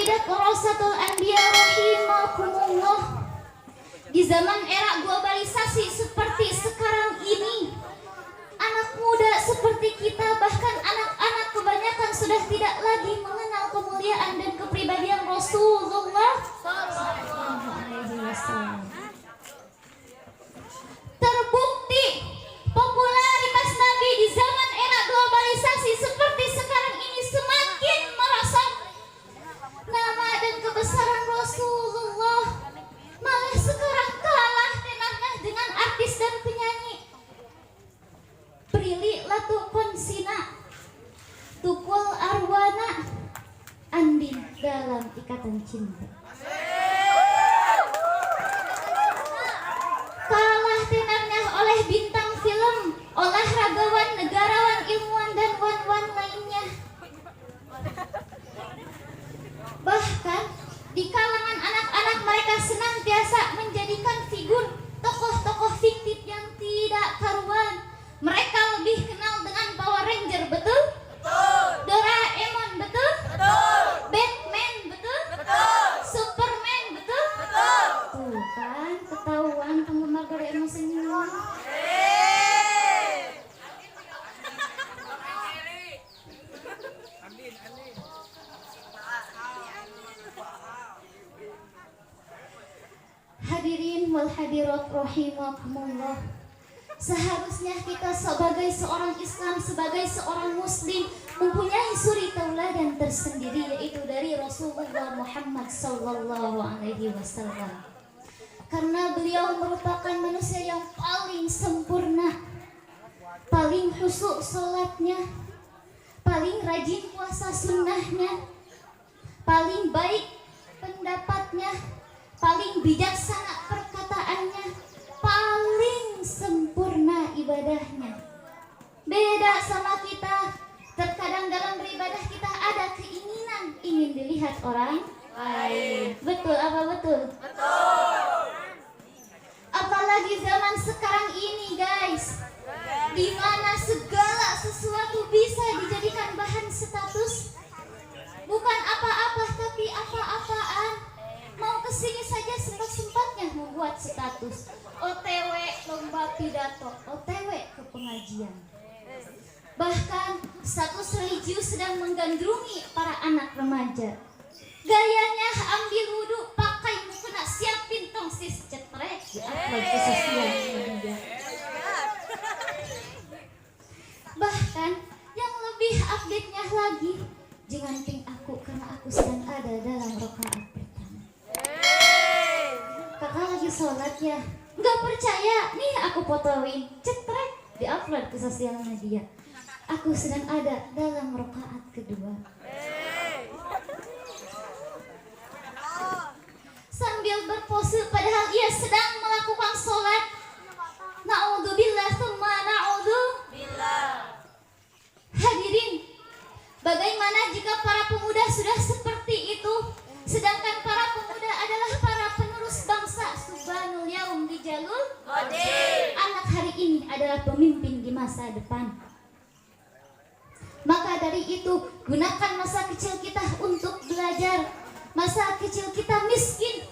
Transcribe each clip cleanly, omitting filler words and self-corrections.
Sayyidat Warasatul Anbiya rahimakumullah. Di zaman era globalisasi seperti sekarang ini, anak muda seperti kita, bahkan anak-anak kebanyakan sudah tidak lagi mengenal kemuliaan dan kepribadian Rasulullah SAW. Terbukti popularitas Nabi di zaman era globalisasi seperti sekarang ini semakin merosot. Nama dan kebesaran Rasulullah malah sekarang kalah tenangnya dengan artis dan penyanyi. Prilly Latukonsina, Tukul Arwana, Andin dalam ikatan cinta. Kalah tenarnya oleh bintang film, olahragawan, negarawan, ilmuwan, dan wan-wan lainnya. Bahkan di kalangan anak-anak mereka senantiasa menjadikan figur tokoh-tokoh fiktif yang tidak karuan. Mereka lebih kenal dengan Power Ranger, betul? Betul. Doraemon, betul? Betul. Batman, betul? Betul. Superman, betul? Betul. Tuh kan, ketahuan penggemar Doraemon senyum. Hadirin wal hadirat rahimakumullah. Seharusnya kita sebagai seorang Islam, sebagai seorang Muslim mempunyai suri tauladan tersendiri, yaitu dari Rasulullah Muhammad SAW. Karena beliau merupakan manusia yang paling sempurna, paling khusyuk sholatnya, paling rajin puasa sunnahnya, paling baik pendapatnya, paling bijaksana perkataannya, paling sempurna ibadahnya. Beda sama kita, terkadang dalam beribadah kita ada keinginan ingin dilihat orang lain. Betul apa betul? Betul. Apalagi zaman sekarang ini guys, di mana segala sesuatu bisa dijadikan bahan status. Bukan apa-apa tapi apa-apaan. Mau kesini saja sempat-sempatnya membuat status. OTW lomba pidato, OTW ke pengajian. Bahkan status religius sedang menggandrungi para anak remaja. Gayanya ambil wudhu, pakai mukena, siapin tongsis cetrek, di-upload ke sosial media. Bahkan yang lebih update-nya lagi, jangan ping aku karena aku sedang ada dalam rakaat pertama. Kakak lagi sholat ya? Nggak percaya? Nih aku fotoin, cetrek, di-upload ke sosial media. Aku sedang ada dalam rakaat kedua. Sambil berpose padahal ia sedang melakukan sholat. Na'udzubillah tsumma na'udzubillah. Hadirin, bagaimana jika para pemuda sudah seperti itu, sedangkan para pemuda adalah para penerus bangsa? Subhanul yaum rijalul qadir. Anak hari ini adalah pemimpin di masa depan. Maka dari itu, gunakan masa kecil kita untuk belajar. Masa kecil kita miskin,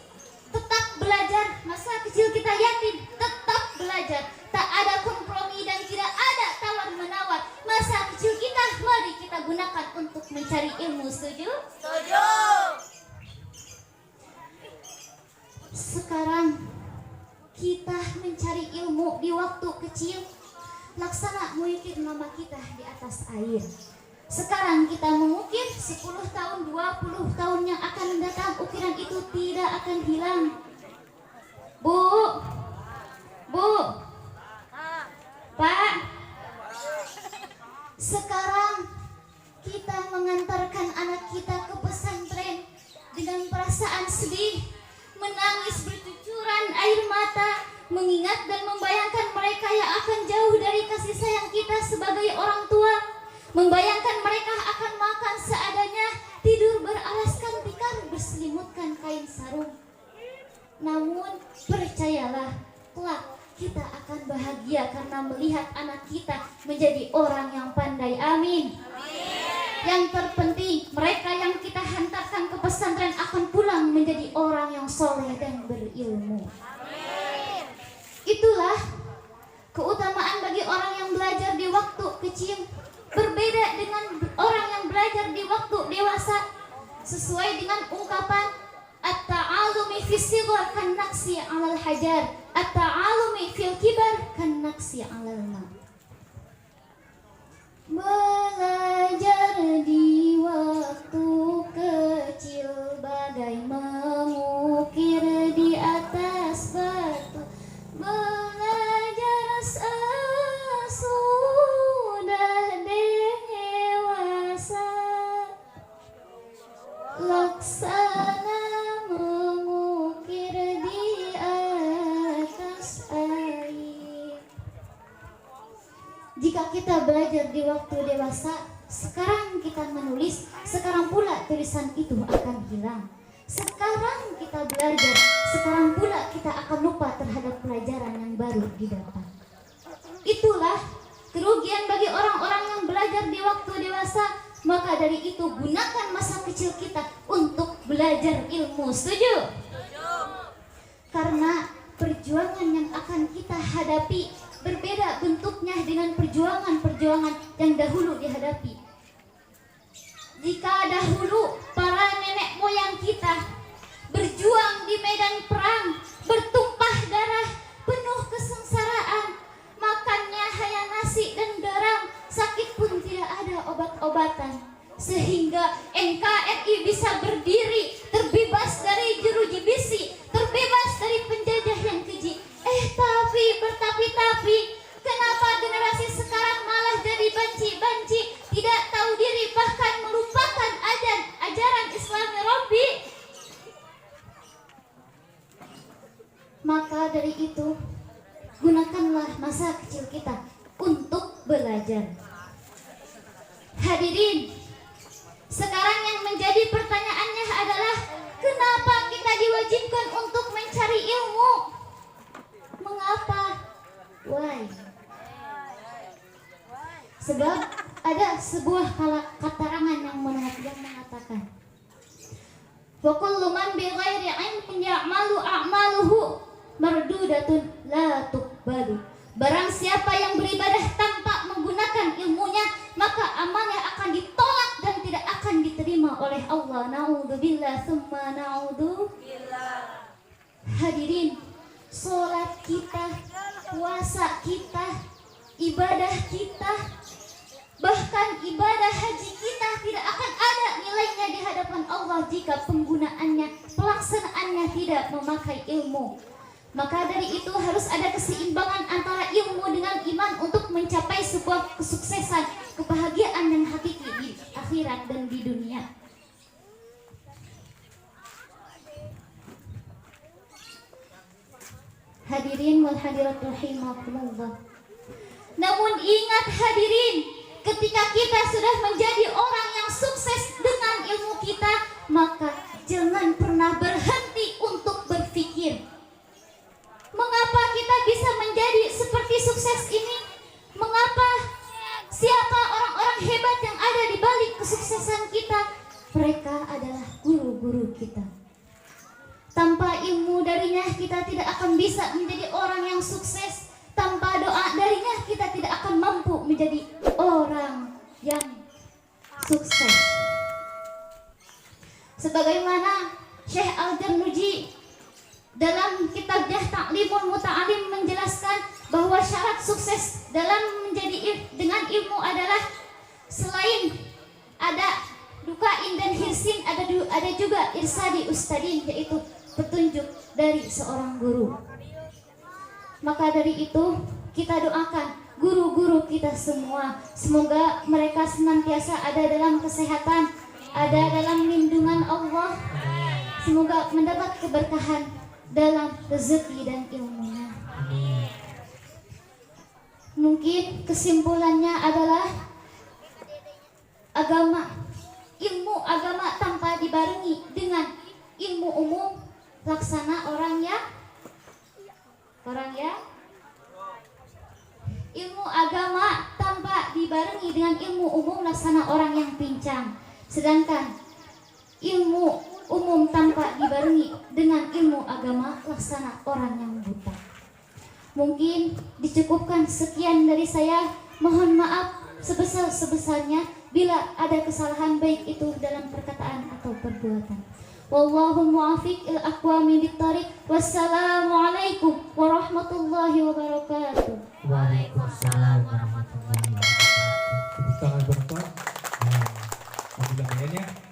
tetap belajar. Masa kecil kita yatim, tetap belajar. Tak ada kompromi dan tidak ada tawar-menawar. Masa kecil kita, mari kita gunakan untuk mencari ilmu. Setuju? Setuju. Sekarang kita mencari ilmu di waktu kecil. Laksana mengukir nama kita di atas air. Sekarang kita mengukir 10 tahun, 20 tahun yang akan datang, ukiran itu tidak akan hilang. Bu, Pak, sekarang kita mengantarkan anak kita ke pesantren dengan perasaan sedih, menangis bercucuran air mata, mengingat dan membayangkan mereka yang akan jauh dari kasih sayang kita sebagai orang tua. Membayangkan mereka akan makan seadanya, tidur beralaskan tikar, berselimutkan kain sarung. Namun percayalah, kelak kita akan bahagia karena melihat anak kita menjadi orang yang pandai. Amin. Yang terpenting, mereka yang kita hantarkan ke pesantren berilmu. Itulah keutamaan bagi orang yang belajar di waktu kecil, berbeda dengan orang yang belajar di waktu dewasa. Sesuai dengan ungkapan at-ta'alumi fi sighar kan naqsi 'alal hajar, at-ta'alumi fil kibar kan naqsi 'alal ma. Belajar di waktu kecil bagai mengukir di atas batu. Belajar sesudah dewasa, laksana mengukir di atas air. Jika kita belajar di waktu dewasa, sekarang kita menulis, sekarang pula tulisan itu akan hilang. Sekarang kita belajar, sekarang pula kita akan lupa terhadap pelajaran yang baru didapat. Itulah kerugian bagi orang-orang yang belajar di waktu dewasa. Maka dari itu gunakan masa kecil kita untuk belajar ilmu. Setuju? Karena perjuangan yang akan kita hadapi berbeda bentuknya dengan perjuangan-perjuangan yang dahulu dihadapi. Jika dahulu para nenek moyang kita berjuang di medan perang, bertumpah darah, penuh kesengsaraan, makannya hanya nasi dan garam, sakit pun tidak ada obat-obatan, sehingga NKRI bisa berdiri, terbebas dari jeruji besi, terbebas dari penjajah yang keji. Tapi, kenapa generasi sekarang malah jadi banci-banci, tidak tahu diri, bahkan melupakan ajaran Islami Rabbi? Maka dari itu, gunakanlah masa kecil kita untuk belajar. Hadirin, sekarang yang menjadi pertanyaannya adalah, kenapa kita diwajibkan untuk mencari ilmu? Mengapa? Why? Sebab ada sebuah karangan yang mengatakan, wa kullu man bi ghairi ilmin ya'malu a'maluhu mardudatun la tuqbalu. Barang siapa yang beribadah tanpa menggunakan ilmunya, maka amalnya akan ditolak dan tidak akan diterima oleh Allah. Na'udzubillah tsumma na'udzubillah. Hadirin, salat kita, puasa kita, ibadah kita, bahkan ibadah haji kita tidak akan ada nilainya di hadapan Allah jika penggunaannya, pelaksanaannya tidak memakai ilmu. Maka dari itu harus ada keseimbangan antara ilmu dengan iman untuk mencapai sebuah kesuksesan, kebahagiaan yang hakiki di akhirat dan di dunia. Hadirin wal hadirat rahimakumullah. Namun ingat hadirin, ketika kita sudah menjadi orang yang sukses dengan ilmu kita, maka jangan pernah berhenti untuk berpikir, mengapa kita bisa menjadi seperti sukses ini? Mengapa? Siapa orang-orang hebat yang ada di balik kesuksesan kita? Mereka adalah guru-guru kita. Tanpa ilmu darinya kita tidak akan bisa menjadi orang yang sukses. Tanpa doa darinya kita tidak akan mampu menjadi orang yang sukses. Sebagaimana Syekh Al-Jarnuji dalam kitabnya Ta'limul Muta'alim menjelaskan bahwa syarat sukses dalam menjadi dengan ilmu adalah selain ada dukain dan hirsin, ada juga irsadi ustadin, yaitu petunjuk dari seorang guru. Maka dari itu kita doakan guru-guru kita semua, semoga mereka senantiasa ada dalam kesehatan, ada dalam lindungan Allah, semoga mendapat keberkahan dalam rezeki dan ilmunya. Mungkin kesimpulannya adalah ilmu agama tanpa dibarengi dengan ilmu umum, laksana orang ya ilmu agama tanpa dibarengi dengan ilmu umum, laksana orang yang pincang. Sedangkan ilmu umum tanpa juga dibarengi dengan ilmu agama laksana orang yang buta. Mungkin dicukupkan sekian dari saya. Mohon maaf sebesar-besarnya bila ada kesalahan baik itu dalam perkataan atau perbuatan. Wallahu muwaffiq ila aqwamit thoriq. Wassalamualaikum warahmatullahi wabarakatuh. Waalaikumsalam warahmatullahi wabarakatuh. Tepuk tangan berkat. Alhamdulillah ya.